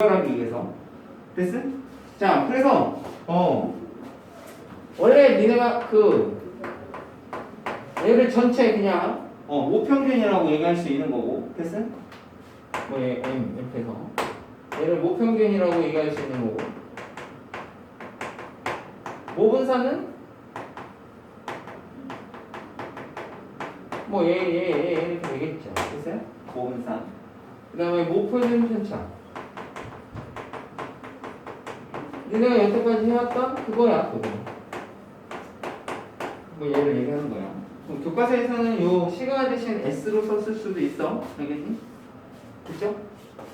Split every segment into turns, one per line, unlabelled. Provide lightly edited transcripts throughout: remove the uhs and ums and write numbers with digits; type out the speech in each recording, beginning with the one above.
하기 위해서. 됐어? 자, 그래서 원래 니네가 얘를 전체 그냥 모평균이라고 얘기할 수 있는 거고. 됐어? 뭐 얘 M 이렇게 해서 얘를 모평균이라고 얘기할 수 있는 거고. 모분사는 뭐 얘 이렇게 되겠죠. 됐어요? 모분사. 그 다음에 모표준 편차. 니네가 여태까지 해왔던 그거야, 그거. 뭐 얘를 얘기하는 거야. 교과서에서는 요 시간 대신 S로 썼을 수도 있어. 알겠니? 그쵸?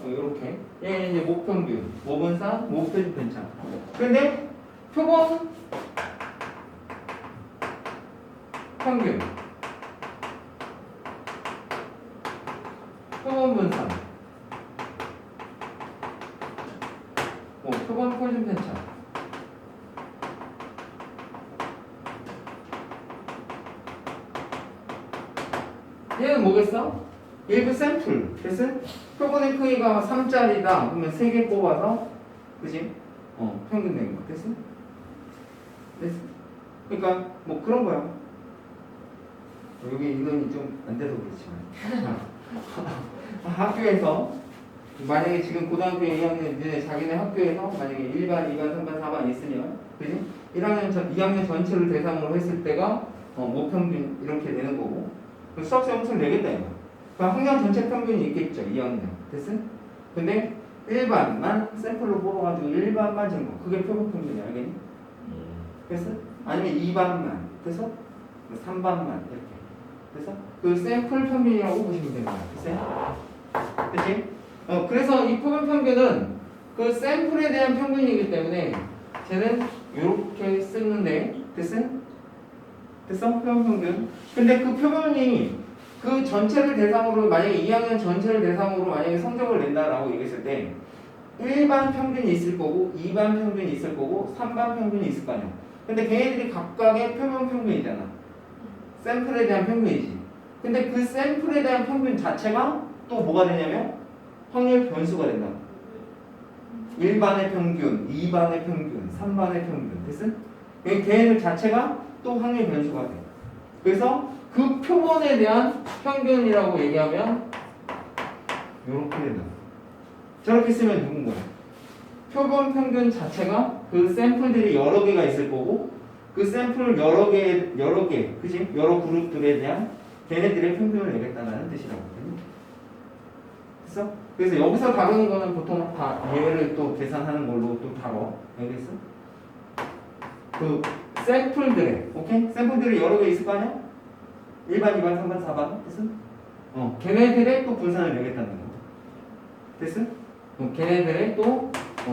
요렇게. 얘는 이제 모평균, 모분사, 모표준 편차. 근데 표본 평균, 표본 분산, 표본 표준 편차. 얘는 뭐겠어? 일부 샘플. 됐어? 표본의 크기가 3짜리다. 그러면 3개 뽑아서, 그지? 평균 낸 거. 됐어? 됐어? 그러니까, 뭐 그런 거야. 여기 인원이 좀 안 돼서 그렇지만. 학교에서, 만약에 지금 고등학교 2학년, 자기네 학교에서 만약에 1반, 2반, 3반, 4반 있으면, 그지? 2학년 전체를 대상으로 했을 때가, 모평균 이렇게 되는 거고, 수학 점수를 내겠다, 이거. 그럼 학년 전체 평균이 있겠죠, 2학년. 됐어? 근데 1반만 샘플로 뽑아가지고 1반만 준 거. 그게 표본 평균이야, 알겠니? 됐어? 아니면 2반만. 됐어? 3반만. 이렇게. 됐어? 그 샘플 평균이라고 보시면 되는 거야. 됐어요? 그치? 그래서 이 표본 평균은 그 샘플에 대한 평균이기 때문에 쟤는 이렇게 쓰는데, 됐어? 됐어? 표본 평균. 근데 그 표본이 그 전체를 대상으로, 만약에 2학년 전체를 대상으로 만약에 성적을 낸다라고 얘기했을 때 1반 평균이 있을 거고 2반 평균이 있을 거고 3반 평균이 있을 거 아니야. 근데 걔네들이 각각의 표본 평균이잖아. 샘플에 대한 평균이지. 근데 그 샘플에 대한 평균 자체가 또 뭐가 되냐면 확률 변수가 된다. 1반의 평균, 2반의 평균, 3반의 평균. 됐어? 걔네들 자체가 또 확률 변수가 돼. 그래서 그 표본에 대한 평균이라고 얘기하면 이렇게 된다. 저렇게 쓰면 누군 거야? 표본 평균 자체가 그 샘플들이 여러 개가 있을 거고 그 샘플 여러 개, 그치? 여러 그룹들에 대한 걔네들의 평균을 내겠다는 뜻이라고. 됐어? 그래서 여기서 다루는 거는 보통 다 얘를 또 계산하는 걸로 또 다뤄. 알겠어? 그 샘플들에, 오케이? 샘플들이 여러 개 있을 거 아니야? 1반, 2반, 3반, 4반. 됐어? 걔네들의 또 분산을 내겠다는 거. 됐어? 걔네들의 또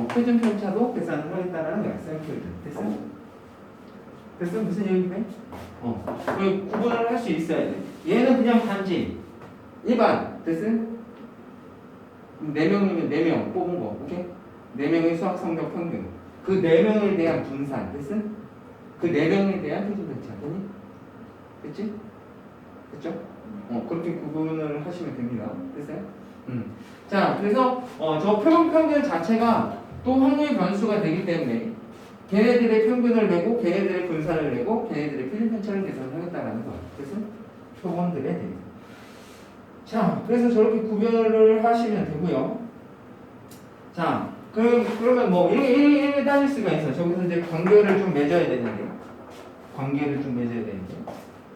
표준 편차도 계산을 하겠다는 거야. 샘플들. 됐어? 됐어? 무슨 얘기인데? 그 구분을 할 수 있어야 돼. 얘는 그냥 단지 1반. 됐어? 4명이면 4명 뽑은 거. 오케이? 4명의 수학 성적 평균. 그 4명에 대한 분산. 됐어? 그 4명에 대한 표준 편차. 됐니? 됐지? 됐죠? 그렇게 구분을 하시면 됩니다. 됐어요? 자, 그래서 저 표본 평균 자체가 또 확률 변수가 되기 때문에 걔네들의 평균을 내고 걔네들의 분산을 내고 걔네들의 표준 편차를 계산하겠다라는 거야. 그래서 표본들에 대해서. 자, 그래서 저렇게 구별을 하시면 되고요. 자, 그러면 뭐 이렇게 따질 수가 있어. 저기서 이제 관계를 좀 맺어야 되는데.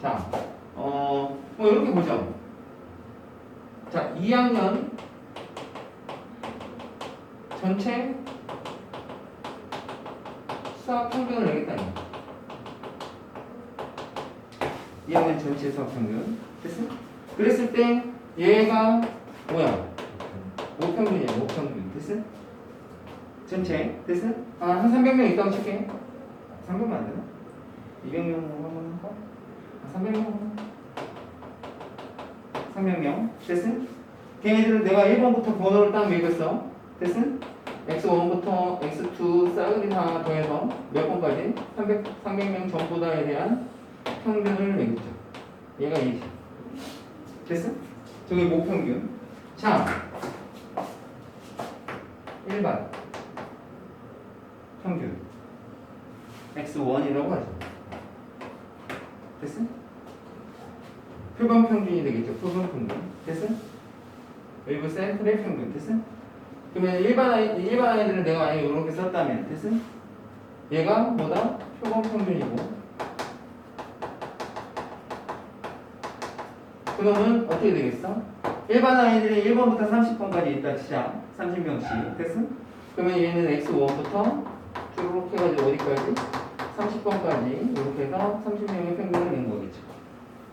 자, 뭐 이렇게 보죠. 자, 2학년 전체 수학 평균을 내겠다. 2학년 전체 수학 평균. 됐어? 그랬을 때 얘가 뭐야? 모평균이야, 모평균. 됐어? 전체. 됐어? 한 300명 있다고 칠게. 300명 안 되나? 200명 한번 할까? 300명. 300명. 됐어? 걔네들은 내가 1번부터 번호를 딱 매겼어. 됐어? X1부터 X2 싸그리 다 더해서 몇 번까지? 300명 전부 다에 대한 평균을 매겼죠. 얘가 20. 됐어? 저게 모평균. 자, 일반 평균 x1이라고 하죠. 됐어? 표본 평균이 되겠죠. 표본 평균. 됐어? 외부 샘플의 평균. 됐어? 그러면 일반 아이들은 내가 만약에 이렇게 썼다면 됐어? 얘가 뭐다? 표본 평균이고. 그러면 어떻게 되겠어? 일반 아이들이 1번부터 30번까지 있다 치자. 30명씩. 됐어? 그러면 얘는 x1부터 쭉 해가지고 어디까지? 30번까지 이렇게 해서 30명의 평균을 낸 거겠죠.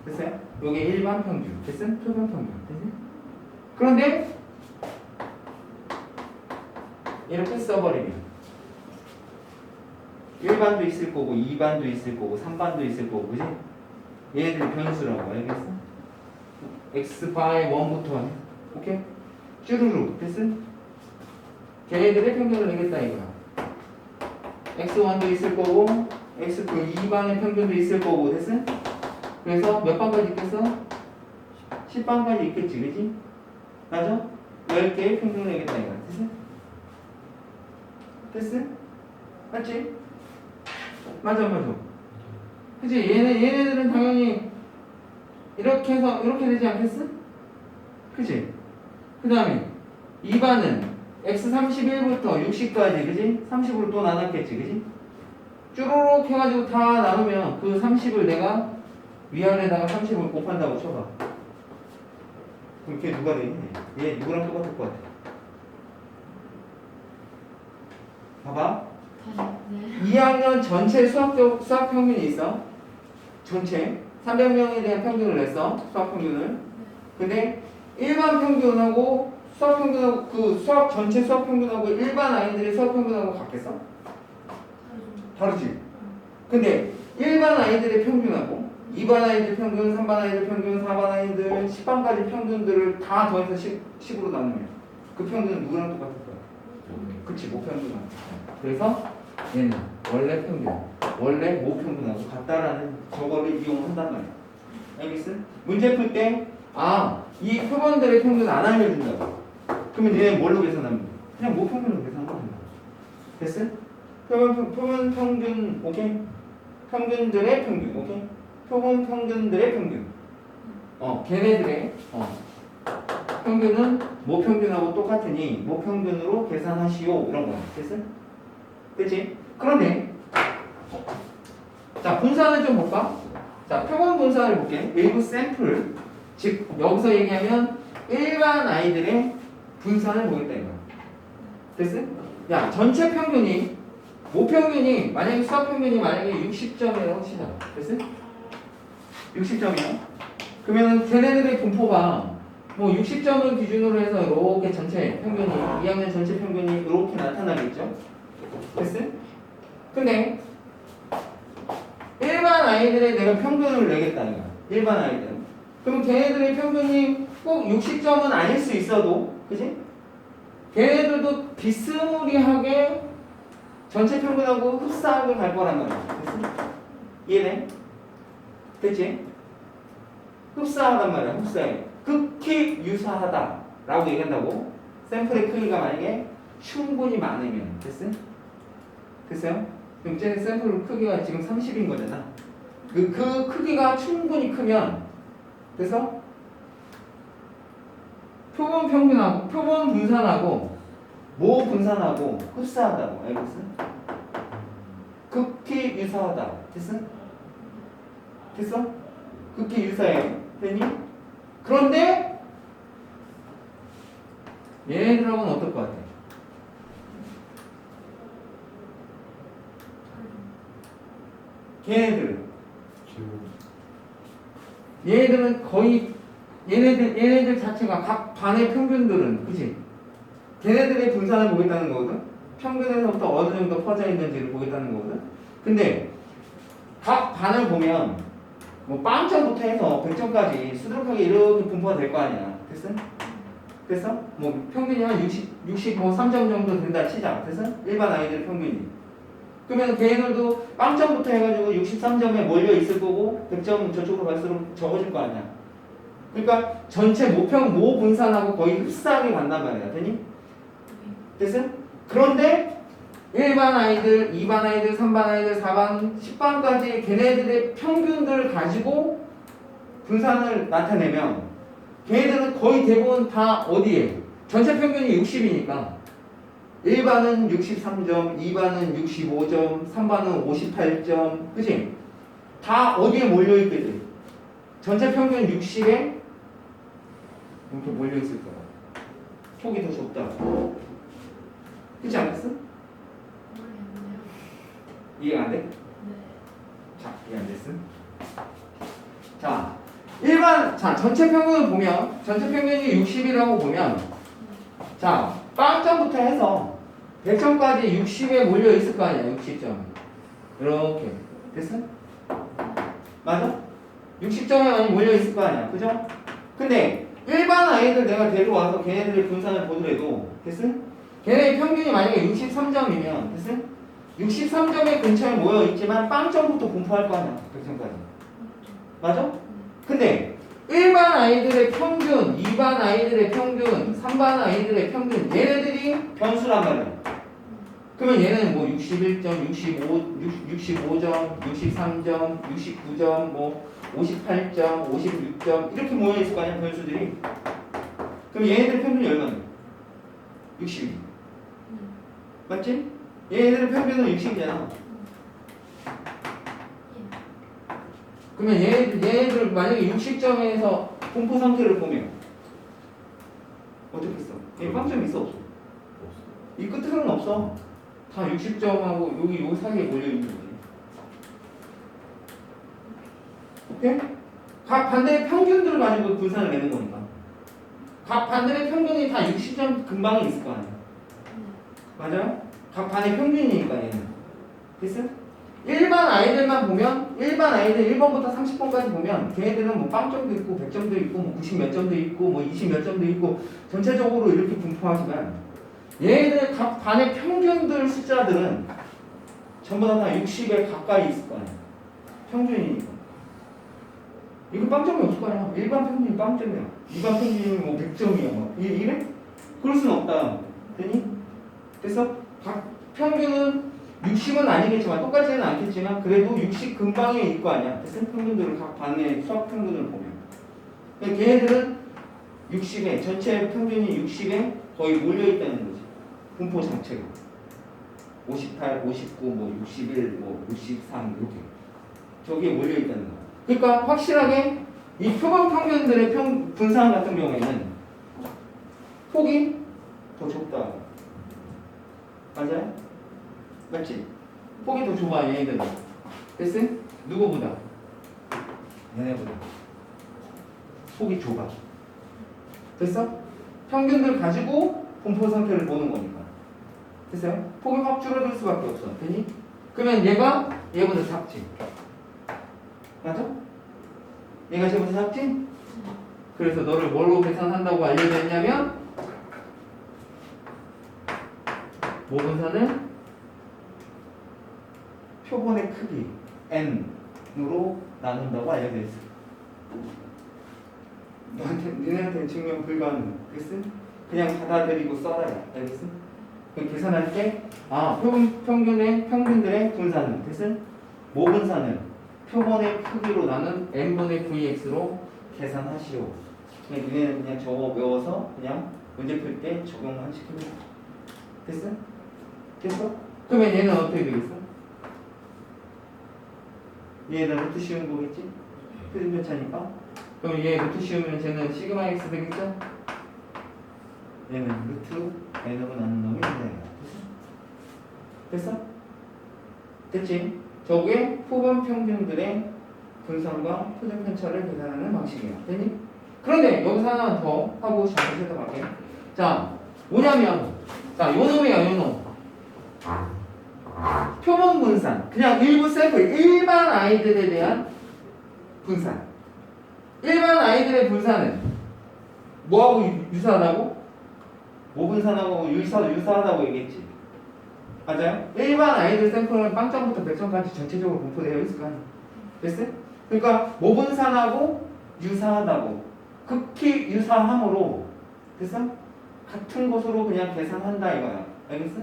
됐어요? 요게 일반 평균. 됐어? 표본 평균. 됐어? 그런데 이렇게 써버리면 1반도 있을 거고 2반도 있을 거고 3반도 있을 거고 그지? 얘네들이 변수라고 알겠어? x 바이 1부터 오케이? 쭈루루 됐어? 걔네들의 평균을 내겠다 이거야. x1도 있을 거고 x 그 2반의 평균도 있을 거고 됐어? 그래서 몇 반까지 있겠어? 10반까지 있겠지 그지? 맞아? 10개의 평균을 내겠다 이거야. 됐어? 됐어? 맞지? 맞아. 그치? 얘네들은 당연히 이렇게 해서 이렇게 되지 않겠어? 그치? 그 다음에 2반은 x31부터 60까지 그치? 30으로 또 나눴겠지 그치? 쭈루룩 해가지고 다 나누면 그 30을 내가 위아래다가 30을 곱한다고 쳐봐. 그럼 걔 누가 되겠니? 얘 누구랑 똑같을 것 같아? 봐봐.
네.
2학년 전체 수학 평균이 있어. 전체 300명에 대한 평균을 냈어. 수학 평균을. 근데 일반 평균하고 수학 평균하고 그 수학 전체 수학 평균하고 일반 아이들의 수학 평균하고 같겠어? 다르지. 근데 일반 아이들의 평균하고 2반 아이들 평균, 3반 아이들 평균, 4반 아이들, 10반까지 평균들을 다 더해서 10으로 나누면 그 평균은 누구랑 똑같을 거야? 그치, 모평균. 그래서 얘는 원래 평균, 원래 모평균하고 같다라는 저거를 이용한단 말이야. 알겠어? 문제 풀 때, 이 표본들의 평균 안 알려준다고. 그러면 얘는 뭘로 계산하면 돼? 그냥 모평균으로 계산하면 된다. 됐어? 표본 평균, 오케이? 평균들의 평균, 오케이? 표본 평균들의 평균. 걔네들의, 평균은 모평균하고 똑같으니 모평균으로 계산하시오 이런 거야. 됐어? 그치? 그런데 자 분산을 좀 볼까? 자 표본 분산을 볼게. 일부 샘플 즉 여기서 얘기하면 일반 아이들의 분산을 보겠다 이거야. 됐어? 야 전체 평균이 모평균이 만약에 수학 평균이 만약에 60점이라고 치자. 됐어? 60점이야. 그러면 걔네들의 분포가 뭐 60점을 기준으로 해서 이렇게 전체 평균이 2학년 전체 평균이 이렇게 나타나겠죠? 됐어? 근데 일반 아이들의 내가 평균을 내겠다는 거야. 일반 아이들은. 그럼 걔네들의 평균이 꼭 60점은 아닐 수 있어도 그지? 걔네들도 비스무리하게 전체 평균하고 흡사하게 갈 거란 말이야. 됐어? 이해돼? 됐지? 흡사하단 말이야. 흡사해. 극히 유사하다라고 얘기한다고. 샘플의 크기가 만약에 충분히 많으면 됐어요? 됐어요? 그럼 쟤네 샘플 크기가 지금 30인 거잖아. 그 크기가 충분히 크면 그래서 표본 평균하고 표본 분산하고 모 분산하고 흡사하다고 알겠어? 극히 유사하다. 됐어? 됐어? 극히 유사해. 됐니? 그런데 얘네들하고는 어떨 것 같아? 얘네들은 거의 얘네들 자체가 각 반의 평균들은 그치? 걔네들의 분산을 보겠다는 거거든? 평균에서부터 어느 정도 퍼져 있는지를 보겠다는 거거든? 근데 각 반을 보면 뭐 빵점부터 해서 100점까지 수두룩하게 이렇게 분포가 될 거 아니야. 됐어? 됐어? 뭐 평균이 한 63점 정도 된다 치자. 됐어? 일반 아이들 평균이. 그러면 걔네들도 빵점부터 해가지고 63점에 몰려 있을 거고 100점 저쪽으로 갈수록 적어질 거 아니야. 그러니까 전체 모 분산하고 거의 흡사하게 간단 말이야. 되니? 됐어? 그런데 1반 아이들, 2반 아이들, 3반 아이들, 4반, 10반까지 걔네들의 평균들을 가지고 분산을 나타내면 걔네들은 거의 대부분 다 어디에? 전체 평균이 60이니까 1반은 63점, 2반은 65점, 3반은 58점, 그치? 다 어디에 몰려있거든? 전체 평균 60에 이렇게 몰려있을 거야. 폭이 더 좁다. 그렇지 않겠어?
모르겠네요.
이해가 안 돼?
네.
자, 이해 안 됐음? 자, 일반, 자, 전체 평균을 보면, 전체 평균이 60이라고 보면, 자, 빵점부터 해서 100점까지 60에 몰려 있을 거 아니야, 60점. 이렇게. 됐어? 맞아? 60점에 많이 몰려 있을 거 아니야, 그죠? 근데, 일반 아이들 내가 데려와서 걔네들의 분산을 보더라도, 됐어? 걔네의 평균이 만약에 63점이면, 됐어? 63점의 근처에 모여 있지만 빵점부터 분포할 거 아니야, 100점까지. 맞아? 근데 1반 아이들의 평균, 2반 아이들의 평균, 3반 아이들의 평균 얘네들이 변수란 말이야. 그러면 얘는 뭐 61점, 65점, 63점, 69점, 뭐 58점, 56점 이렇게 모여 있을 거 아니야 변수들이. 그럼 얘네들 평균이 얼마냐? 62. 맞지? 얘네들의 평균은 60이잖아. 그러면 얘네들 만약에 60점에서 분포 상태를 보면 어떻게 써? 얘 빵점이 있어 없어? 이 끝에는 없어. 다 60점하고 여기 요 사이에 몰려있는 거지. 오케이? 각 반대의 평균들을 가지고 분산을 내는 거니까. 각 반대의 평균이 다 60점 근방에 있을 거 아니야. 맞아요? 각 반의 평균이니까 얘는. 됐어? 일반 아이들만 보면 일반 아이들 1번부터 30번까지 보면 걔네들은 뭐 빵점도 있고 100점도 있고 뭐 90 몇 점도 있고 뭐 20 몇 점도 있고 전체적으로 이렇게 분포하지만 얘네들 각 반의 평균들 숫자들은 전부 다 60에 가까이 있을 거 아니야. 평균이니까. 이거 빵점이 없을 거 아니야. 일반 평균이 빵점이야. 일반 평균이 뭐 100점이야. 뭐. 이래? 그럴 수는 없다. 되니? 그래서 각 평균은 60은 아니겠지만 똑같지는 않겠지만 그래도 60 근방에 있을 거 아니야. 생 평균들을 각 반의 수학 평균을 보면. 그러니까 걔네들은 60에 전체 평균이 60에 거의 몰려 있다는 거지. 분포 자체가 58, 59, 뭐 61, 뭐 63 이렇게 저기에 몰려 있다는 거. 그러니까 확실하게 이 표본 평균들의 분산 같은 경우에는 폭이 더 좁다. 맞아요? 맞지? 폭이 더 좁아 얘네들은. 됐어? 누구보다? 얘네보다 폭이 좁아. 됐어? 평균들 가지고 분포 상태를 보는 거니까. 됐어요? 폭이 확 줄어들 수밖에 없어. 되니? 그러면 얘가 얘보다 작지. 맞아? 얘가 쟤보다 작지? 그래서 너를 뭘로 계산한다고 알려줬냐면 모분산을 표본의 크기 n으로 나눈다고 알려드렸어. 너한테 증명 불가능. 알겠어? 그냥 받아들이고 써라. 알겠어? 계산할 때 표본 평균의 평균들의 분산은 됐어? 모분산을 표본의 크기로 나눈 n분의 vx로 계산하시오. 그냥 니네는 그냥 저거 외워서 그냥 문제 풀 때 적용만 시키면 돼. 됐어? 됐어? 그러면 얘는 어떻게 되겠어? 얘는 루트 씌운 거겠지? 표준편 차니까. 그럼 얘 루트 씌우면 쟤는 시그마 x 되겠죠? 얘는 루트 n으로 나눈 놈이 된다. 됐어? 됐지? 저게 표본 평균들의 분산과 표준편 차를 계산하는 방식이야. 됐니? 그런데 여기서 하나 더 하고 잠시 살펴볼게. 자, 뭐냐면 자, 요놈이야, 요놈. 표본 분산. 그냥 일부 샘플, 일반 아이들에 대한 분산. 일반 아이들의 분산은 뭐하고 유사하다고? 뭐 분산하고 유사하다고 얘기했지. 맞아요? 일반 아이들 샘플은 빵점부터 100점까지 전체적으로 분포되어 있을 거 아니야. 됐어? 그러니까 뭐 분산하고 유사하다고. 극히 유사함으로 됐어? 같은 곳으로 그냥 계산한다 이거야. 알겠어?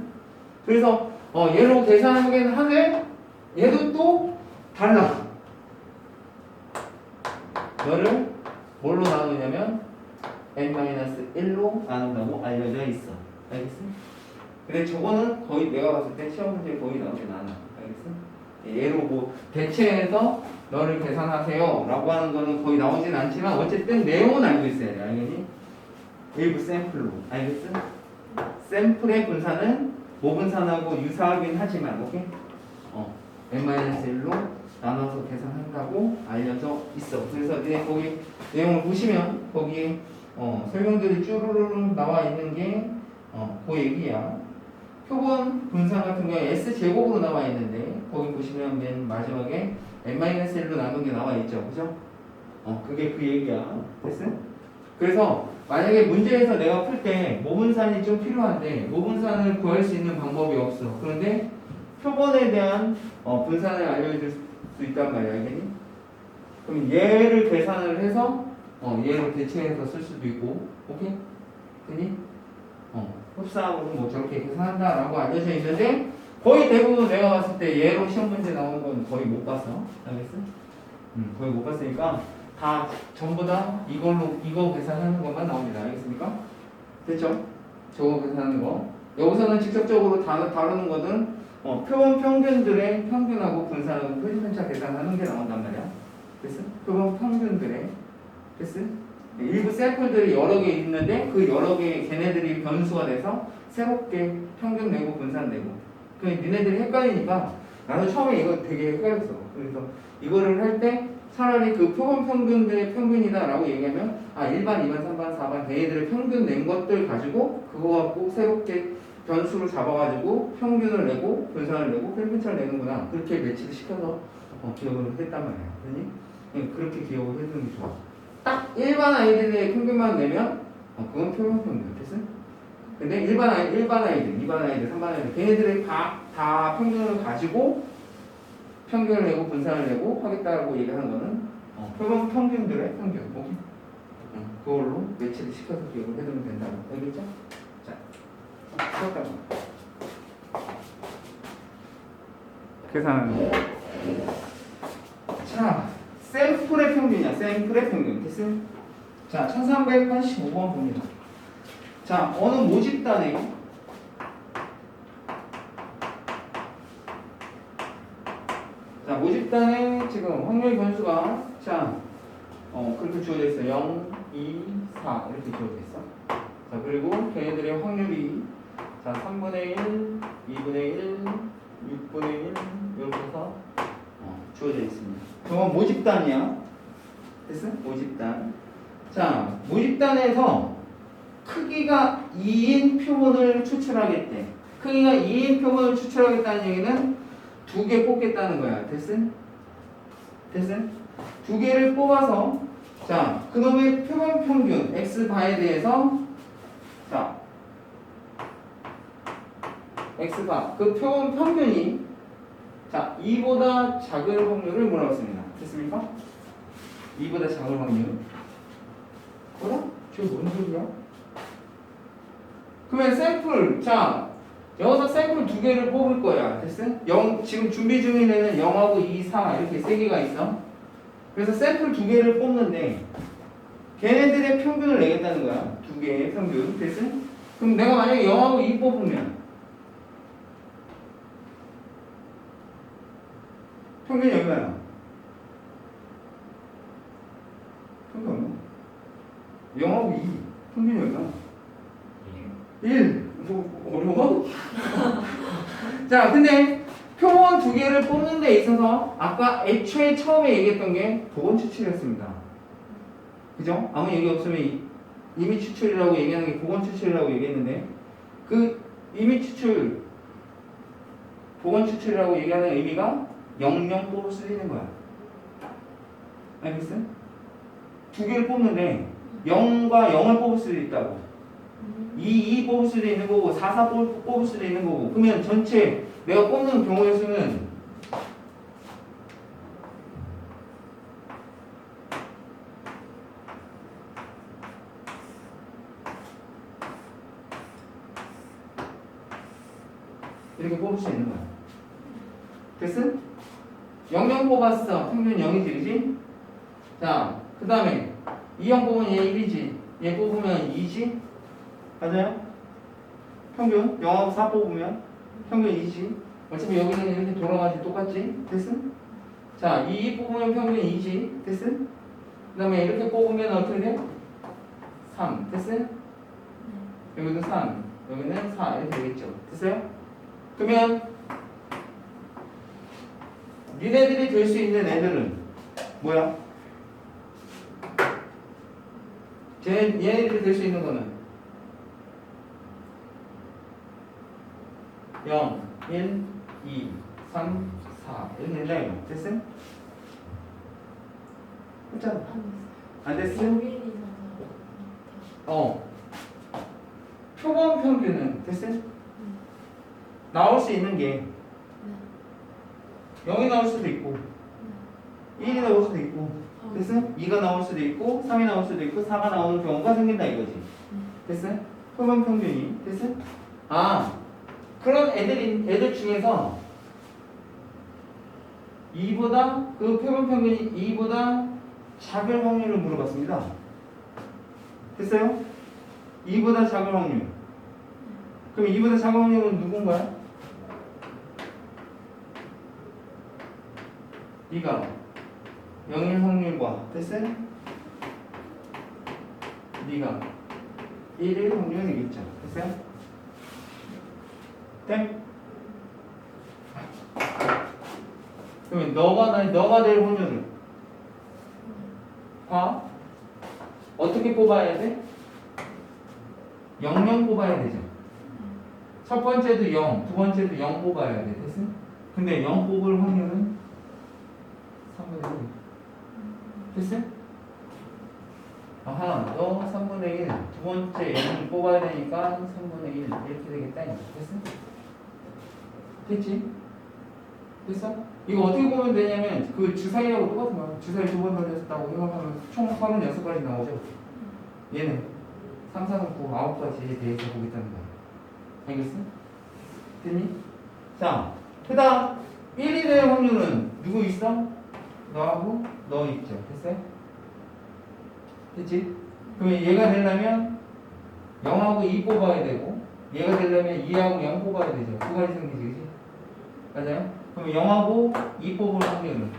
그래서 얘로 계산하긴 하되 얘도 또 달라. 너를 뭘로 나누냐면 n-1로 나눈다고 알려져 있어. 알겠어? 근데 저거는 거의 내가 봤을 때 시험 문제에 거의 나오진 않아. 알겠어? 얘로 뭐 대체해서 너를 계산하세요 라고 하는 거는 거의 나오진 않지만 어쨌든 내용은 알고 있어야 돼. 알겠니? 일부 샘플로. 알겠어? 샘플의 분산은 모분산하고 유사하긴 하지만 오케이? n-1로 나눠서 계산한다고 알려져 있어. 그래서 이제 거기 내용을 보시면 거기에 설명들이 쭈루루루 나와 있는 게 그 얘기야. 표본 분산 같은 경우에 S제곱으로 나와 있는데 거기 보시면 맨 마지막에 n-1로 나눈 게 나와 있죠. 그죠? 그게 그 얘기야. 됐어? 그래서 만약에 문제에서 내가 풀 때 모분산이 좀 필요한데 모분산을 구할 수 있는 방법이 없어. 그런데 표본에 대한 분산을 알려줄 수 있단 말이야. 알겠니? 그럼 얘를 계산을 해서 얘를 대체해서 쓸 수도 있고 오케이? 됐니? 흡사하고 뭐 저렇게 계산한다라고 알려져 있는데 거의 대부분 내가 봤을 때 얘로 시험 문제 나오는 건 거의 못 봤어. 알겠어? 거의 못 봤으니까 다 전부 다 이거 계산하는 것만 나옵니다. 알겠습니까? 됐죠? 저거 계산하는 거. 여기서는 직접적으로 다루는 거는 표본 평균들의 평균하고 분산하고 표준편차 계산하는 게 나온단 말이야. 됐어? 표본 평균들의 됐어? 일부 샘플들이 여러 개 있는데 그 여러 개 걔네들이 변수가 돼서 새롭게 평균 내고 분산 내고. 그 니네들이 헷갈리니까 나도 처음에 이거 되게 헷갈렸어. 그래서 이거를 할 때 차라리 그 표본 평균들의 평균이다라고 얘기하면 1반, 2반, 3반, 4반 걔네들의 평균 낸 것들 가지고 그거 갖고 새롭게 변수를 잡아가지고 평균을 내고 분산을 내고 평균차를 내는구나. 그렇게 매치를 시켜서 기억을 했단 말이야. 그러니 그렇게 기억을 해두는 게 좋아. 딱 일반 아이들의 평균만 내면 그건 표본 평균. 됐어? 근데 일반 아이들, 2반 아이들, 3반 아이들 걔네들이 다 평균을 가지고 평균을 내고 분산을 내고 하겠다고 얘기하는 거는 표본 평균들의 평균. 오케이? 그걸로 매치를 시켜서 기억을 해두면 된다고. 알겠죠? 자, 시작하자. 계산하는 거. 자, 샘플의 평균이야. 샘플의 평균. 됐어? 자, 1385번 봅니다. 자, 어느 모집단에 모집단에 지금 확률 변수가 그렇게 주어져 있어. 0, 2, 4 이렇게 주어져 있어. 자, 그리고 걔네들의 확률이 3분의 1, 2분의 1, 6분의 1 이렇게 해서 주어져 있습니다. 저건 모집단이야. 됐어? 모집단. 자, 모집단에서 크기가 2인 표본을 추출하겠대. 크기가 2인 표본을 추출하겠다는 얘기는 2개 뽑겠다는 거야. 됐어? 됐어? 2개를 뽑아서 그놈의 표본 평균 x바에 대해서 x바 그 표본 평균이 2보다 작을 확률을 뭐라고 씁니다. 됐습니까? 2보다 작을 확률. 뭐라? 저게 뭔 소리야? 그러면 샘플 여기서 샘플 2개를 뽑을 거야. 됐어? 지금 준비 중인 애는 0하고 2, 4 이렇게 3개가 있어. 그래서 샘플 2개를 뽑는데 걔네들의 평균을 내겠다는 거야. 2개의 평균. 됐어? 그럼 내가 만약에 0하고 2 뽑으면 평균이 얼마야? 평균 얼마? 0하고 2 평균이 얼마? 1. 뭐 어려워? 자, 근데 표본 2개를 뽑는 데 있어서 아까 애초에 처음에 얘기했던 게 보건 추출이었습니다. 그죠? 아무 얘기 없으면 임의 추출이라고 얘기하는 게 보건 추출이라고 얘기했는데 그 임의 추출, 보건 추출이라고 얘기하는 의미가 0, 0 뽑을 수도 있는 거야. 알겠어? 2개를 뽑는데 0과 0을 뽑을 수도 있다고. 2 뽑을 수도 있는 거고 4 뽑을 수도 있는 거고. 그러면 전체 내가 뽑는 경우의 수는 이렇게 뽑을 수 있는 거야. 됐어? 0 뽑았어. 평균 0이지, 그지? 자, 그 다음에 2형 뽑으면 얘 1이지. 얘 뽑으면 2지? 맞아요? 평균 0하고 4 뽑으면 평균 2지. 어차피 여기는 이렇게 돌아가지 똑같지? 됐어? 자, 2 뽑으면 평균 2지. 됐어? 그 다음에 이렇게 뽑으면 어떻게 돼? 3. 됐어? 여기도 3. 여기는 4. 이렇게 되겠죠. 됐어요? 그러면 니네들이 될 수 있는 애들은 뭐야? 얘네들이 될 수 있는 거는 0, 1, 2, 3, 4 이렇게 된다 이거. 됐어? 했잖아. 안 됐어? 표본 평균은 됐어? 나올 수 있는 게 0이 나올 수도 있고 1이 나올 수도 있고 됐어? 2가 나올 수도 있고 3이 나올 수도 있고 4가 나오는 경우가 생긴다 이거지. 됐어? 표본 평균이. 됐어? 아, 그런 애들 중에서 2보다 그 표본 평균이 2보다 작을 확률을 물어봤습니다. 됐어요? 2보다 작을 확률. 그럼 2보다 작은 확률은 누군가요? 네가 0일 확률과 됐어요? 네가 1일 확률이겠죠. 됐어요? 네? 그러면 너가 될 확률은 어떻게 뽑아야 돼? 0, 뽑아야 되죠. 첫 번째도 0, 두 번째도 0 뽑아야 돼. 됐어? 근데 0 뽑을 확률은 3분의 1. 됐어? 하나, 너 3분의 1. 두 번째 0을 뽑아야 되니까 3분의 1. 이렇게 되겠다. 됐어? 됐지? 됐어? 이거 어떻게 보면 되냐면 그 주사위하고 똑같은 거야. 주사위 두 번 돌렸다고 생각하면 총 36가지 나오죠. 얘는 3, 4, 9, 9가지에 대해서 보겠다는 거야. 알겠어? 됐니? 자, 그 다음 1이 될 확률은 누구 있어? 너하고 너 있죠. 됐어요? 됐지? 그러면 얘가 되려면 0하고 2 뽑아야 되고 얘가 되려면 2하고 0 뽑아야 되죠. 두 가지 생기지, 그치? 맞아요? 그럼 0하고 2 뽑을 확률은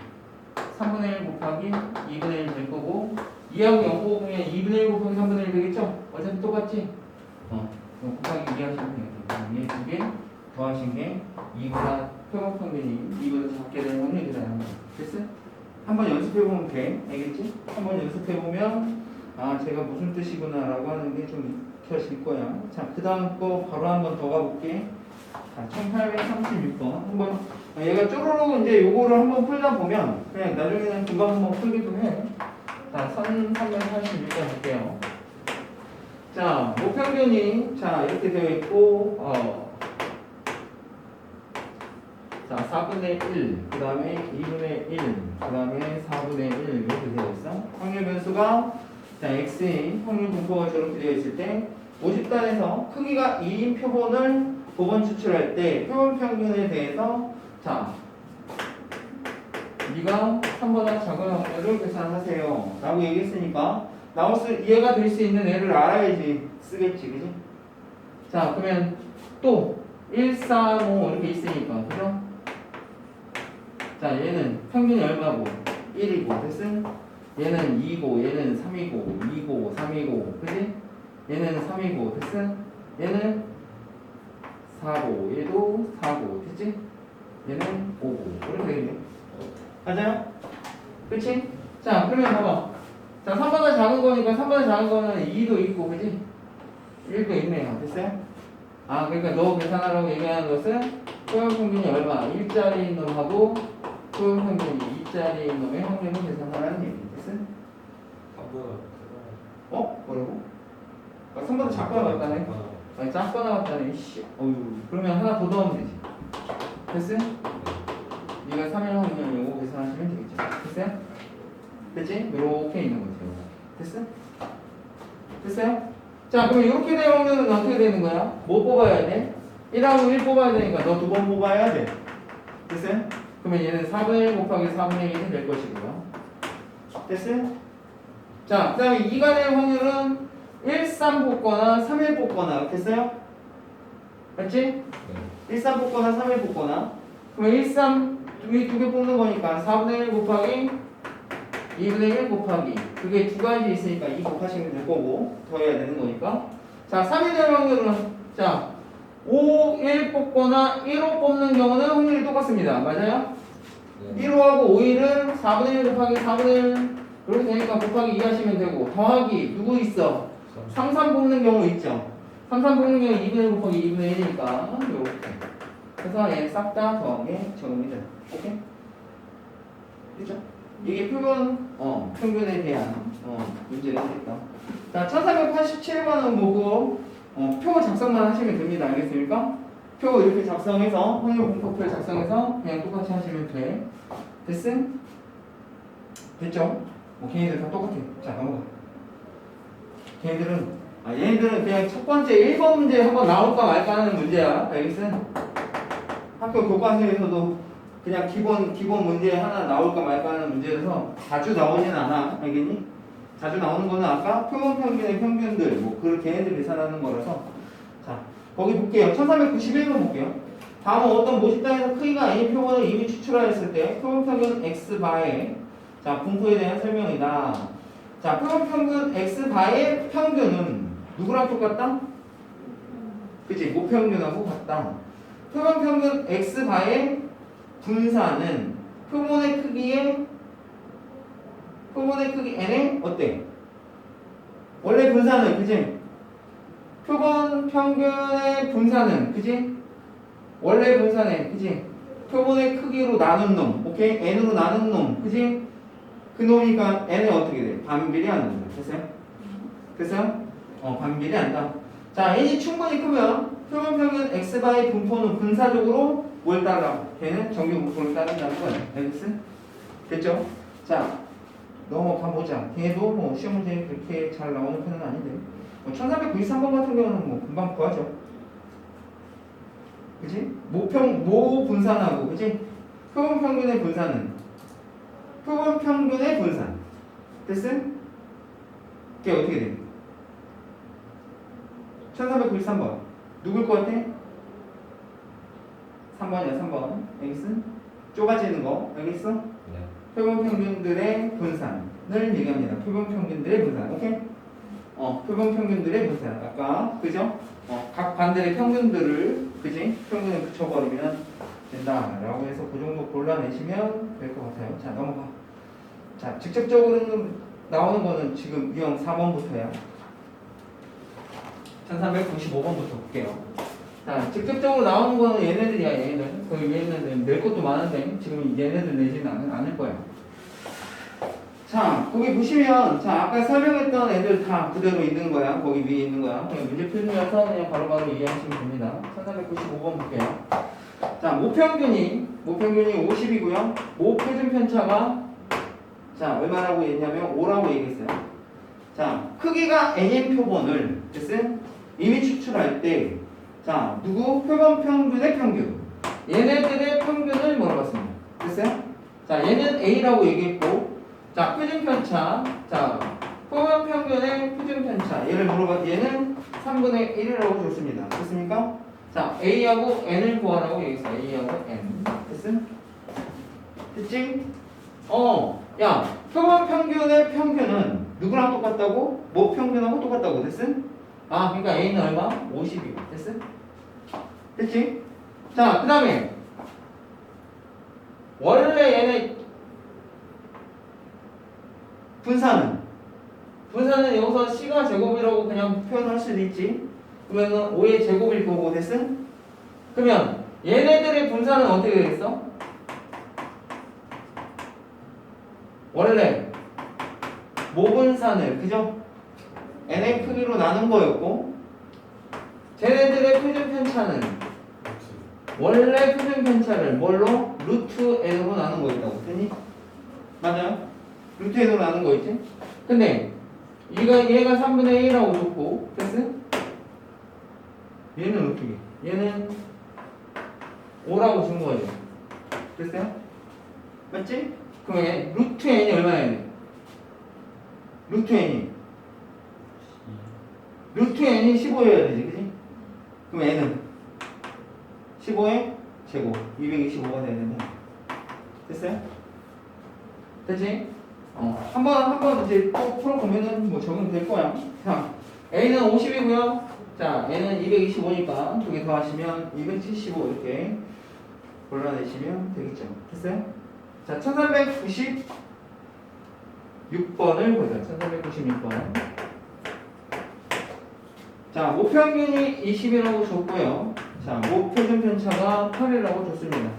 3분의 1 곱하기 2분의 1 될 거고 2하고 0 뽑으면 2분의 1 곱하기 3분의 1 되겠죠? 어차피 똑같지? 곱하기 2 하시면 되겠다. 얘 두 개 더하신 게 2보다 표본 평균이 2보다 작게 되는 확률이라는 거. 됐어? 한번 연습해보면 돼. 알겠지? 한번 연습해보면 제가 무슨 뜻이구나 라고 하는 게 좀 익혀질 거야. 자, 그 다음 거 바로 한번 더 가볼게. 자, 1836번 한번 얘가 쪼르륵 이제 요거를 한번 풀다 보면 그냥 나중에는 금방 한번 풀기도 해. 자, 346번 볼게요. 자, 모평균이 자 이렇게 되어 있고 자 4분의 1, 그 다음에 2분의 1, 그 다음에 4분의 1 이렇게 되어 있어. 확률 변수가 자 x의 확률 분포가 저렇게 되어 있을 때 50단에서 크기가 2인 표본을 고번 추출할 때 표본 평균에 대해서 자 네가 3보다 작은 확률을 계산하세요 라고 얘기했으니까 이해가 될 수 있는 애를 알아야지 쓰겠지, 그지? 자, 그러면 또 1, 4, 5 이렇게 있으니까, 그죠? 자, 얘는 평균이 얼마고? 1이고, 됐어? 얘는 2고, 얘는 3이고, 2고, 3이고, 그지? 얘는 3이고, 됐어? 얘는 4고, 얘도 4고, 됐지? 얘는 5고, 이렇게 되겠네. 맞아요? 그치? 자, 그러면 봐봐. 자, 3보다 작은 거니까 3보다 작은 거는 2도 있고, 그지? 1도 있네요. 됐어요? 그러니까 너 계산하라고 얘기하는 것은 표본 평균이 얼마? 1짜리인 놈하고 표본 평균이 2짜리인 놈의 확률을 계산하라는 얘기. 됐어요? 뭐라고? 3보다 작거나 같다네? 작거나 같다네. 그러면 하나 더 넣으면 되지. 됐어요? 네가 3일 확률 요거 계산하시면 되겠죠. 됐어요? 됐지? 이렇게 있는 거죠. 됐어? 됐어요? 자, 그럼 이렇게 될 확률은 어떻게 되는 거야? 뭐 뽑아야 돼? 1하고 1 뽑아야 되니까 너 2번 뽑아야 돼. 됐어요? 그러면 얘는 4분의 1 곱하기 4분의 1이 될 것이고요. 됐어요? 자, 그 다음에 2가 될 확률은 1, 3 뽑거나 3, 1 뽑거나. 됐어요? 맞지?
네.
1, 3 뽑거나 3, 1 뽑거나. 그러면 1, 3 두 개 뽑는 거니까 4분의 1 곱하기 2분의 1 곱하기. 그게 두 가지 있으니까 2 곱하시면 될 거고 더해야 되는 거니까. 자, 3이 될 확률은 자 5, 1 뽑거나 1, 5 뽑는 경우는 확률이 똑같습니다. 맞아요?
네.
1호하고 5일은 4분의 1 곱하기 4분의 1 그렇게 되니까 곱하기 2 하시면 되고 더하기 누구 있어? 3, 3 뽑는 경우 있죠? 3, 3 뽑는 경우 2분의 1 곱하기 2분의 1이니까 이렇게 그래서 얘 싹 다 더하게 적용이 돼. 오케이? 그죠? 이게 평균에 대한 문제가 되겠다. 자, 1487번은 뭐고 표 작성만 하시면 됩니다. 알겠습니까? 표 이렇게 작성해서 확률 공표표 작성해서 그냥 똑같이 하시면 돼. 됐음? 됐죠? 뭐 걔네들 다 똑같아. 자, 넘어가. 얘네들은 그냥 첫 번째 1번 문제 한번 나올까 말까 하는 문제야. 알겠어? 학교 교과서에서도 그냥 기본 문제 하나 나올까 말까 하는 문제라서 자주 나오진 않아. 알겠니? 자주 나오는 거는 아까 표본 평균의 평균들 뭐 그렇게 걔네들 계산하는 거라서. 자, 거기 볼게요. 1391번 볼게요. 다음은 어떤 모집단에서 크기가 n인 표본을 이미 추출하였을 때 표본 평균 x바의 자, 분포에 대한 설명이다. 자, 표본 평균 x바의 평균은 누구랑 똑같다? 그치? 모평균하고 같다. 표본 평균 x바의 분산은 표본의 크기 n의 어때? 원래 분산은 그치? 표본 평균의 분산은 그치? 원래 분산은 그치? 표본의 크기로 나눈 놈 오케이? n으로 나눈 놈 그치? 그 놈이니까 n은 어떻게 돼? 반비례하는 거야. 됐어요? 됐어요? 반비례한다. 자, n이 충분히 크면 표본 평균 x바의 분포는 분사적으로 뭘 따라? 걔는 정규 분포를 따른다는 거야. 알겠어? 됐죠? 자, 넘어가 보자. 걔도 뭐 시험 문제 그렇게 잘 나오는 편은 아닌데. 1393번 같은 경우는 뭐 금방 구하죠. 그치? 모 분산하고, 그치? 표본 평균의 분산은 표본 평균의 분산. 됐음? 그게 어떻게 돼? 1393번. 누굴 것 같아? 3번이야, 3번. 알겠어? 좁아지는 거. 알겠어?
네.
표본 평균들의 분산을 얘기합니다. 표본 평균들의 분산. 오케이? 표본 평균들의 분산. 아까, 그죠? 각 반들의 평균들을, 그지? 평균에 붙여버리면 된다라고 해서 그 정도 골라내시면 될 것 같아요. 자, 넘어가. 자, 직접적으로 나오는 거는 지금 유형 4번부터야. 1395번부터 볼게요. 자, 직접적으로 나오는 거는 얘네들이야, 얘네들. 얘네들 낼 것도 많은데 지금 얘네들 내지는 않을 거야. 자, 거기 보시면 자, 아까 설명했던 애들 다 그대로 있는 거야. 거기 위에 있는 거야. 그냥 문제 풀면서 그냥 바로바로 이해하시면 됩니다. 1395번 볼게요. 자, 모평균이 50이고요. 모표준 편차가 자, 얼마라고 했냐면 5라고 얘기했어요. 자, 크기가 n인 표본을 됐어요? 이미 추출할 때 자, 누구? 표본 평균의 평균. 얘네들의 평균을 물어봤습니다. 됐어요? 자, 얘는 A라고 얘기했고 자, 표준 편차. 자, 표본 평균의 표준 편차. 얘를 얘는 3분의 1이라고 줬습니다. 됐습니까? 자, A하고 N을 구하라고 얘기했어요. A하고 N. 됐어? 됐지? 야, 표본 평균의 평균은 누구랑 똑같다고? 모 평균하고 똑같다고. 됐어? 그러니까 A는 얼마? 50이고. 됐어? 됐지? 자, 그 다음에 원래 얘네 분산은 여기서 C가 제곱이라고 그냥 표현할 수도 있지. 그러면은 5의 제곱일 거고. 됐어? 그러면 얘네들의 분산은 어떻게 되겠어? 원래 모분산을 그죠? n의 크기로 나눈 거였고 쟤네들의 표준 편차는 원래 표준 편차를 뭘로? 루트 n으로 나눈 거였다고. 됐니? 맞아요? 루트 n으로 나눈 거 있지? 근데 얘가 3분의 1이라고 줬고 됐어? 얘는 어떻게? 얘는 5라고 준 거예요. 됐어요? 맞지? 그럼 얘 루트 n이 얼마야? 루트 n이 루트 n이 15여야 되지, 그지? 그럼 n은 15의 제곱 225가 돼야 된다. 됐어요? 됐지? 한번 이제 또 풀어보면은 뭐 적용될 거야. 자, a는 50이고요. 자, n은 225니까 두 개 더 하시면 275 이렇게 골라내시면 되겠죠. 됐어요? 자, 1396번을 보자. 1396번. 자, 모평균이 20이라고 줬고요. 자, 모표준 편차가 8이라고 줬습니다.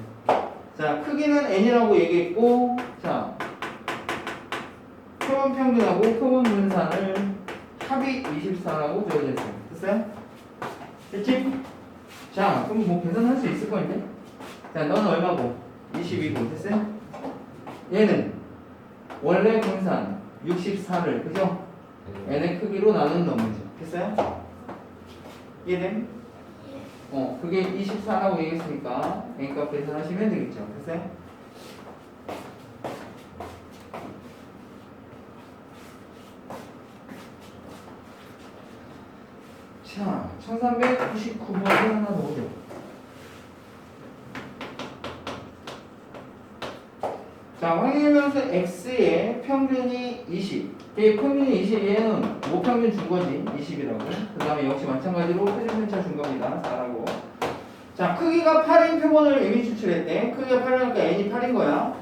자, 크기는 n이라고 얘기했고, 자, 표본 평균하고 표본 분산을 합이 24라고 주어졌어요. 됐어요? 됐지? 자, 그럼 뭐 계산할 수 있을 거인데? 자, 너는 얼마고? 22고, 됐어요? 얘는 원래 분산 64를, 그죠? n의 크기로 나눈 놈이죠. 됐어요? 이해돼? 그게 24라고 얘기했으니까 n값 계산하시면 되겠죠. 됐어요? 자, 1399번을 하나 더 보죠. 자, 확인하면서 x의 평균이 20. 이 평균이 20, 얘는 모평균 준 거지. 20이라고. 그 다음에 역시 마찬가지로 표준편차 준 겁니다. 4라고. 자, 크기가 8인 표본을 이미 추출했대. 크기가 8이니까 n이 8인 거야.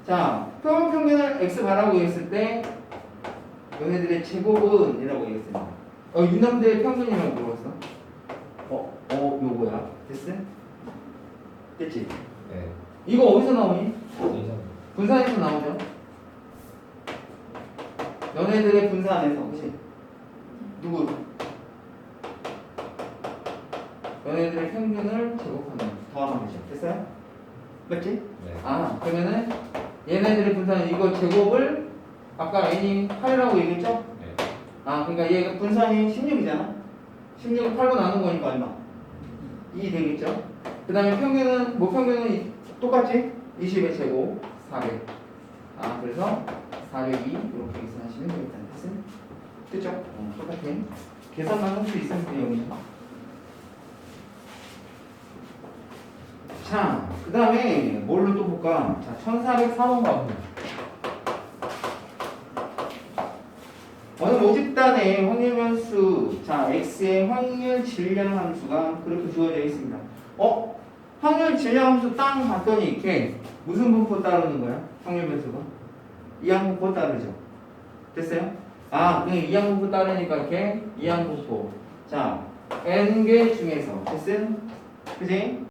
자, 표본 평균을 x 바라고 했을 때 얘네들의 제곱은 이라고 얘기했습니다. 유남대의 평균이라고 물어봤어. 요거야. 됐어? 됐지?
네.
이거 어디서 나오니?
이상.
분산에서 나오죠. 너네들의 분산에서, 그치? 누구? 너네들의 평균을 제곱하는 더하는 거죠. 됐어요? 맞지?
네.
그러면은 얘네들의 분산은 이거 제곱을 아까 n이 8이라고 얘기했죠?
네.
그러니까 얘가 분산이 16이잖아. 16을 8로 나눈 거니까 얼마? 2 되겠죠? 그 다음에 평균은, 모평균은 똑같지? 20의 제곱 400. 그래서 402 이렇게 계산하시면 되겠다. 됐죠? 똑같아. 계산만 할 수 있으면 돼요, 여기. 자, 그 다음에 뭘로 또 볼까? 자, 1404번 가보자. 어느 모집단의 확률 변수, 자, x의 확률 질량 함수가 그렇게 주어져 있습니다. 확률 질량 함수 땅 봤더니 이렇게 무슨 분포 따르는 거야? 확률 변수가? 이항분포 따르죠. 됐어요? 그냥 이항분포 따르니까 이렇게 이항분포. 자, n개 중에서 됐어요? 그지?